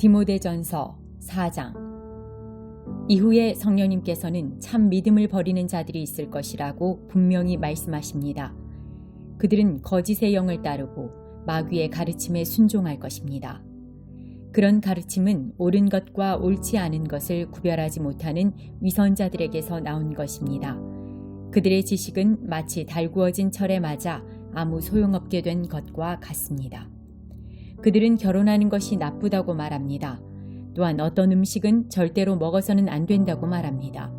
디모데전서 4장. 이후에 성령님께서는 참 믿음을 버리는 자들이 있을 것이라고 분명히 말씀하십니다. 그들은 거짓의 영을 따르고 마귀의 가르침에 순종할 것입니다. 그런 가르침은 옳은 것과 옳지 않은 것을 구별하지 못하는 위선자들에게서 나온 것입니다. 그들의 지식은 마치 달구어진 철에 맞아 아무 소용없게 된 것과 같습니다. 그들은 결혼하는 것이 나쁘다고 말합니다. 또한 어떤 음식은 절대로 먹어서는 안 된다고 말합니다.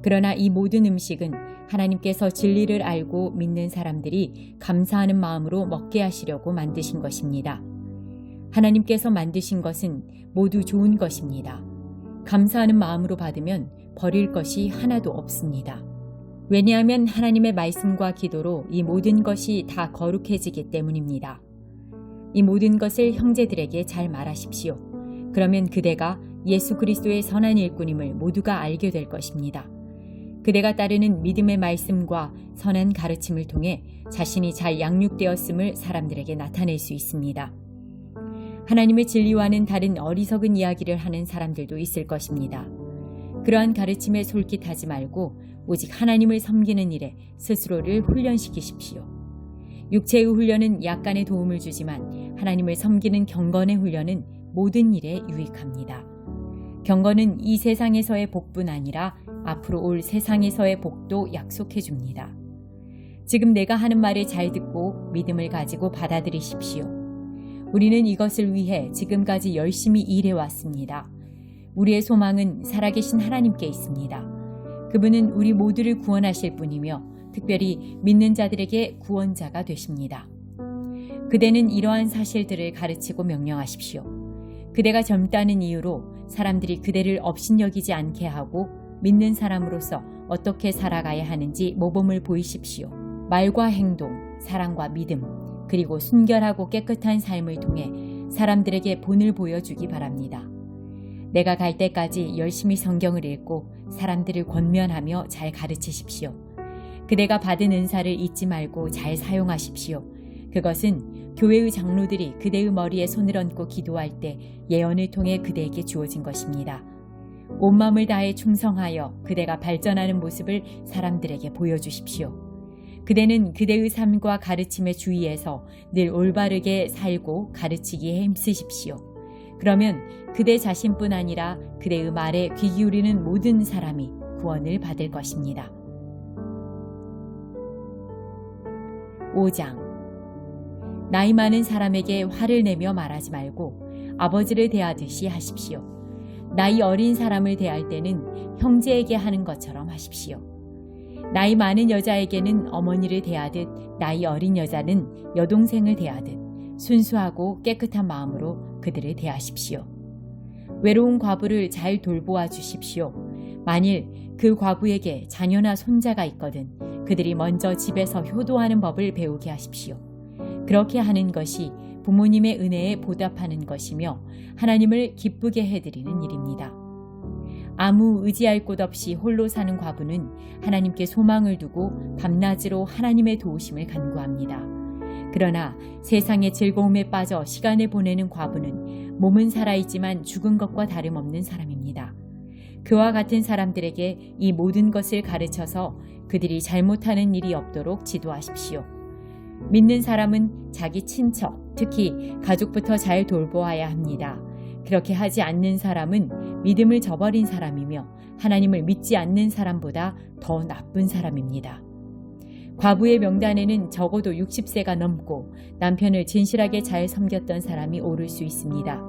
그러나 이 모든 음식은 하나님께서 진리를 알고 믿는 사람들이 감사하는 마음으로 먹게 하시려고 만드신 것입니다. 하나님께서 만드신 것은 모두 좋은 것입니다. 감사하는 마음으로 받으면 버릴 것이 하나도 없습니다. 왜냐하면 하나님의 말씀과 기도로 이 모든 것이 다 거룩해지기 때문입니다. 이 모든 것을 형제들에게 잘 말하십시오. 그러면 그대가 예수 그리스도의 선한 일꾼임을 모두가 알게 될 것입니다. 그대가 따르는 믿음의 말씀과 선한 가르침을 통해 자신이 잘 양육되었음을 사람들에게 나타낼 수 있습니다. 하나님의 진리와는 다른 어리석은 이야기를 하는 사람들도 있을 것입니다. 그러한 가르침에 솔깃하지 말고 오직 하나님을 섬기는 일에 스스로를 훈련시키십시오. 육체의 훈련은 약간의 도움을 주지만 하나님을 섬기는 경건의 훈련은 모든 일에 유익합니다. 경건은 이 세상에서의 복뿐 아니라 앞으로 올 세상에서의 복도 약속해 줍니다. 지금 내가 하는 말을 잘 듣고 믿음을 가지고 받아들이십시오. 우리는 이것을 위해 지금까지 열심히 일해 왔습니다. 우리의 소망은 살아계신 하나님께 있습니다. 그분은 우리 모두를 구원하실 분이며 특별히 믿는 자들에게 구원자가 되십니다. 그대는 이러한 사실들을 가르치고 명령하십시오. 그대가 젊다는 이유로 사람들이 그대를 업신여기지 않게 하고 믿는 사람으로서 어떻게 살아가야 하는지 모범을 보이십시오. 말과 행동, 사랑과 믿음, 그리고 순결하고 깨끗한 삶을 통해 사람들에게 본을 보여주기 바랍니다. 내가 갈 때까지 열심히 성경을 읽고 사람들을 권면하며 잘 가르치십시오. 그대가 받은 은사를 잊지 말고 잘 사용하십시오. 그것은 교회의 장로들이 그대의 머리에 손을 얹고 기도할 때 예언을 통해 그대에게 주어진 것입니다. 온 마음을 다해 충성하여 그대가 발전하는 모습을 사람들에게 보여주십시오. 그대는 그대의 삶과 가르침에 주의해서 늘 올바르게 살고 가르치기에 힘쓰십시오. 그러면 그대 자신뿐 아니라 그대의 말에 귀 기울이는 모든 사람이 구원을 받을 것입니다. 5장. 나이 많은 사람에게 화를 내며 말하지 말고 아버지를 대하듯이 하십시오. 나이 어린 사람을 대할 때는 형제에게 하는 것처럼 하십시오. 나이 많은 여자에게는 어머니를 대하듯 나이 어린 여자는 여동생을 대하듯 순수하고 깨끗한 마음으로 그들을 대하십시오. 외로운 과부를 잘 돌보아 주십시오. 만일 그 과부에게 자녀나 손자가 있거든 그들이 먼저 집에서 효도하는 법을 배우게 하십시오. 그렇게 하는 것이 부모님의 은혜에 보답하는 것이며 하나님을 기쁘게 해드리는 일입니다. 아무 의지할 곳 없이 홀로 사는 과부는 하나님께 소망을 두고 밤낮으로 하나님의 도우심을 간구합니다. 그러나 세상의 즐거움에 빠져 시간을 보내는 과부는 몸은 살아있지만 죽은 것과 다름없는 사람입니다. 그와 같은 사람들에게 이 모든 것을 가르쳐서 그들이 잘못하는 일이 없도록 지도하십시오. 믿는 사람은 자기 친척, 특히 가족부터 잘 돌보아야 합니다. 그렇게 하지 않는 사람은 믿음을 저버린 사람이며 하나님을 믿지 않는 사람보다 더 나쁜 사람입니다. 과부의 명단에는 적어도 60세가 넘고 남편을 진실하게 잘 섬겼던 사람이 오를 수 있습니다.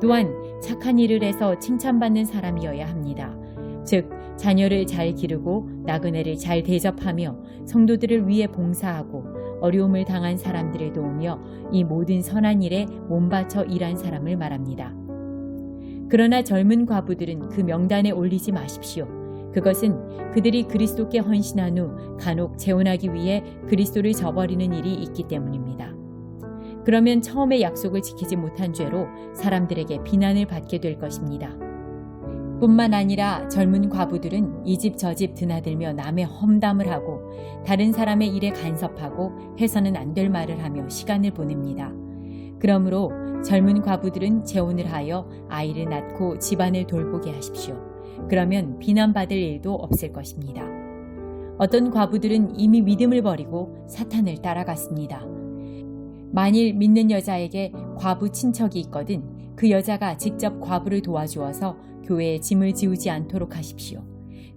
또한 착한 일을 해서 칭찬받는 사람이어야 합니다. 즉 자녀를 잘 기르고 나그네를 잘 대접하며 성도들을 위해 봉사하고 어려움을 당한 사람들을 도우며 이 모든 선한 일에 몸바쳐 일한 사람을 말합니다. 그러나 젊은 과부들은 그 명단에 올리지 마십시오. 그것은 그들이 그리스도께 헌신한 후 간혹 재혼하기 위해 그리스도를 저버리는 일이 있기 때문입니다. 그러면 처음에 약속을 지키지 못한 죄로 사람들에게 비난을 받게 될 것입니다. 뿐만 아니라 젊은 과부들은 이 집 저 집 드나들며 남의 험담을 하고 다른 사람의 일에 간섭하고 해서는 안 될 말을 하며 시간을 보냅니다. 그러므로 젊은 과부들은 재혼을 하여 아이를 낳고 집안을 돌보게 하십시오. 그러면 비난받을 일도 없을 것입니다. 어떤 과부들은 이미 믿음을 버리고 사탄을 따라갔습니다. 만일 믿는 여자에게 과부 친척이 있거든 그 여자가 직접 과부를 도와주어서 교회에 짐을 지우지 않도록 하십시오.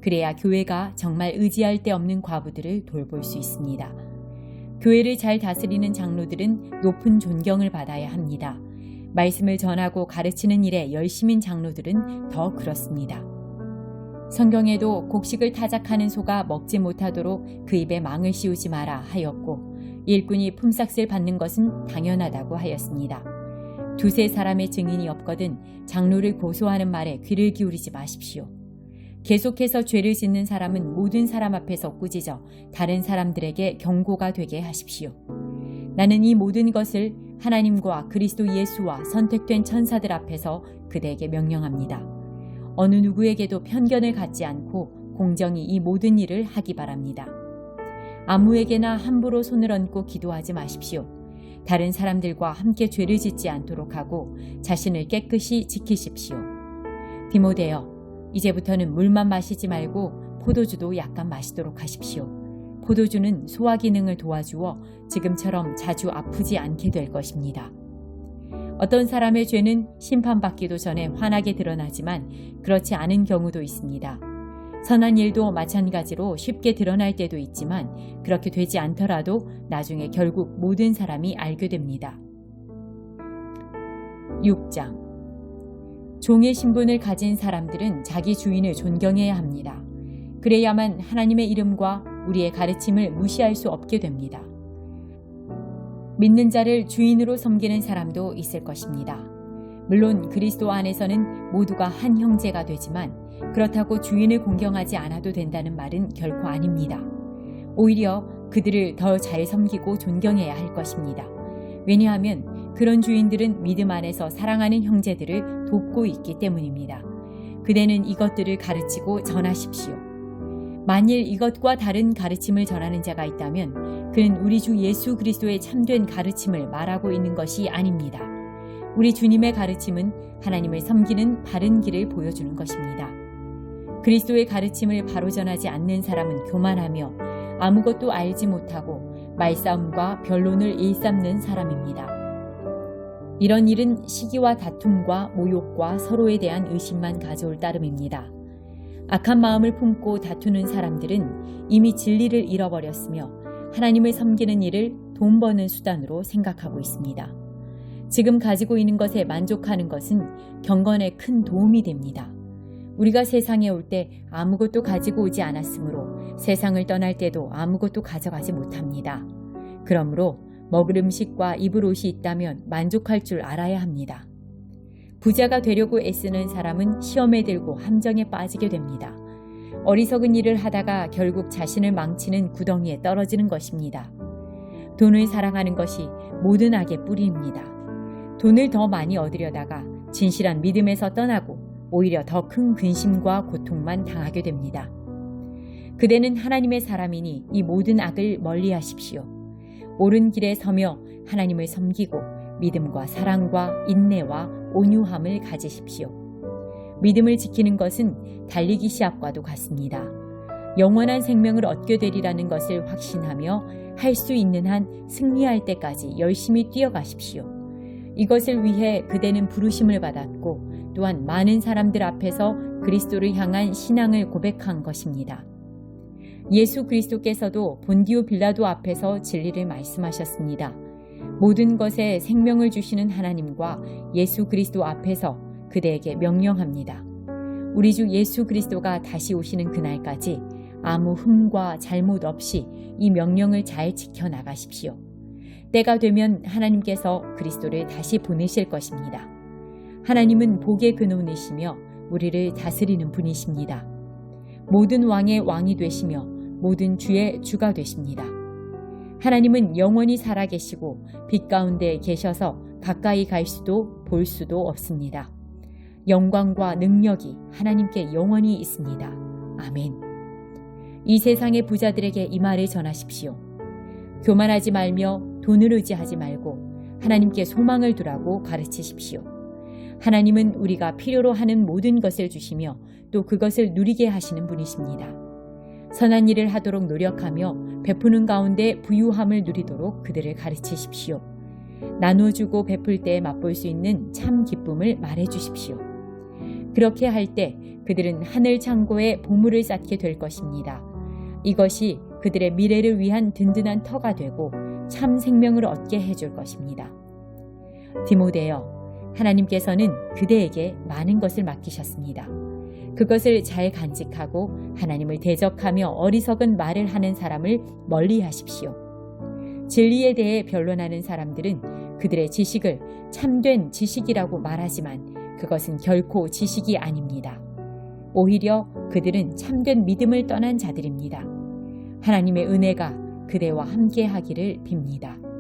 그래야 교회가 정말 의지할 데 없는 과부들을 돌볼 수 있습니다. 교회를 잘 다스리는 장로들은 높은 존경을 받아야 합니다. 말씀을 전하고 가르치는 일에 열심인 장로들은 더 그렇습니다. 성경에도 곡식을 타작하는 소가 먹지 못하도록 그 입에 망을 씌우지 마라 하였고 일꾼이 품삯을 받는 것은 당연하다고 하였습니다. 두세 사람의 증인이 없거든 장로를 고소하는 말에 귀를 기울이지 마십시오. 계속해서 죄를 짓는 사람은 모든 사람 앞에서 꾸짖어 다른 사람들에게 경고가 되게 하십시오. 나는 이 모든 것을 하나님과 그리스도 예수와 선택된 천사들 앞에서 그대에게 명령합니다. 어느 누구에게도 편견을 갖지 않고 공정히 이 모든 일을 하기 바랍니다. 아무에게나 함부로 손을 얹고 기도하지 마십시오. 다른 사람들과 함께 죄를 짓지 않도록 하고 자신을 깨끗이 지키십시오. 디모데여, 이제부터는 물만 마시지 말고 포도주도 약간 마시도록 하십시오. 포도주는 소화 기능을 도와주어 지금처럼 자주 아프지 않게 될 것입니다. 어떤 사람의 죄는 심판받기도 전에 환하게 드러나지만 그렇지 않은 경우도 있습니다. 선한 일도 마찬가지로 쉽게 드러날 때도 있지만 그렇게 되지 않더라도 나중에 결국 모든 사람이 알게 됩니다. 6장. 종의 신분을 가진 사람들은 자기 주인을 존경해야 합니다. 그래야만 하나님의 이름과 우리의 가르침을 무시할 수 없게 됩니다. 믿는 자를 주인으로 섬기는 사람도 있을 것입니다. 물론 그리스도 안에서는 모두가 한 형제가 되지만 그렇다고 주인을 공경하지 않아도 된다는 말은 결코 아닙니다. 오히려 그들을 더 잘 섬기고 존경해야 할 것입니다. 왜냐하면 그런 주인들은 믿음 안에서 사랑하는 형제들을 돕고 있기 때문입니다. 그대는 이것들을 가르치고 전하십시오. 만일 이것과 다른 가르침을 전하는 자가 있다면 그는 우리 주 예수 그리스도의 참된 가르침을 말하고 있는 것이 아닙니다. 우리 주님의 가르침은 하나님을 섬기는 바른 길을 보여주는 것입니다. 그리스도의 가르침을 바로 전하지 않는 사람은 교만하며 아무것도 알지 못하고 말싸움과 변론을 일삼는 사람입니다. 이런 일은 시기와 다툼과 모욕과 서로에 대한 의심만 가져올 따름입니다. 악한 마음을 품고 다투는 사람들은 이미 진리를 잃어버렸으며 하나님을 섬기는 일을 돈 버는 수단으로 생각하고 있습니다. 지금 가지고 있는 것에 만족하는 것은 경건에 큰 도움이 됩니다. 우리가 세상에 올 때 아무것도 가지고 오지 않았으므로 세상을 떠날 때도 아무것도 가져가지 못합니다. 그러므로 먹을 음식과 입을 옷이 있다면 만족할 줄 알아야 합니다. 부자가 되려고 애쓰는 사람은 시험에 들고 함정에 빠지게 됩니다. 어리석은 일을 하다가 결국 자신을 망치는 구덩이에 떨어지는 것입니다. 돈을 사랑하는 것이 모든 악의 뿌리입니다. 돈을 더 많이 얻으려다가 진실한 믿음에서 떠나고 오히려 더 큰 근심과 고통만 당하게 됩니다. 그대는 하나님의 사람이니 이 모든 악을 멀리하십시오. 옳은 길에 서며 하나님을 섬기고 믿음과 사랑과 인내와 온유함을 가지십시오. 믿음을 지키는 것은 달리기 시합과도 같습니다. 영원한 생명을 얻게 되리라는 것을 확신하며 할 수 있는 한 승리할 때까지 열심히 뛰어가십시오. 이것을 위해 그대는 부르심을 받았고 또한 많은 사람들 앞에서 그리스도를 향한 신앙을 고백한 것입니다. 예수 그리스도께서도 본디오 빌라도 앞에서 진리를 말씀하셨습니다. 모든 것에 생명을 주시는 하나님과 예수 그리스도 앞에서 그대에게 명령합니다. 우리 주 예수 그리스도가 다시 오시는 그날까지 아무 흠과 잘못 없이 이 명령을 잘 지켜나가십시오. 때가 되면 하나님께서 그리스도를 다시 보내실 것입니다. 하나님은 복의 근원이시며 우리를 다스리는 분이십니다. 모든 왕의 왕이 되시며 모든 주의 주가 되십니다. 하나님은 영원히 살아계시고 빛 가운데 계셔서 가까이 갈 수도 볼 수도 없습니다. 영광과 능력이 하나님께 영원히 있습니다. 아멘. 이 세상의 부자들에게 이 말을 전하십시오. 교만하지 말며 돈을 의지하지 말고 하나님께 소망을 두라고 가르치십시오. 하나님은 우리가 필요로 하는 모든 것을 주시며 또 그것을 누리게 하시는 분이십니다. 선한 일을 하도록 노력하며 베푸는 가운데 부유함을 누리도록 그들을 가르치십시오. 나눠주고 베풀 때 맛볼 수 있는 참 기쁨을 말해주십시오. 그렇게 할 때 그들은 하늘 창고에 보물을 쌓게 될 것입니다. 이것이 그들의 미래를 위한 든든한 터가 되고 참 생명을 얻게 해줄 것입니다. 디모데여, 하나님께서는 그대에게 많은 것을 맡기셨습니다. 그것을 잘 간직하고 하나님을 대적하며 어리석은 말을 하는 사람을 멀리 하십시오. 진리에 대해 변론하는 사람들은 그들의 지식을 참된 지식이라고 말하지만 그것은 결코 지식이 아닙니다. 오히려 그들은 참된 믿음을 떠난 자들입니다. 하나님의 은혜가 그대와 함께 하기를 빕니다.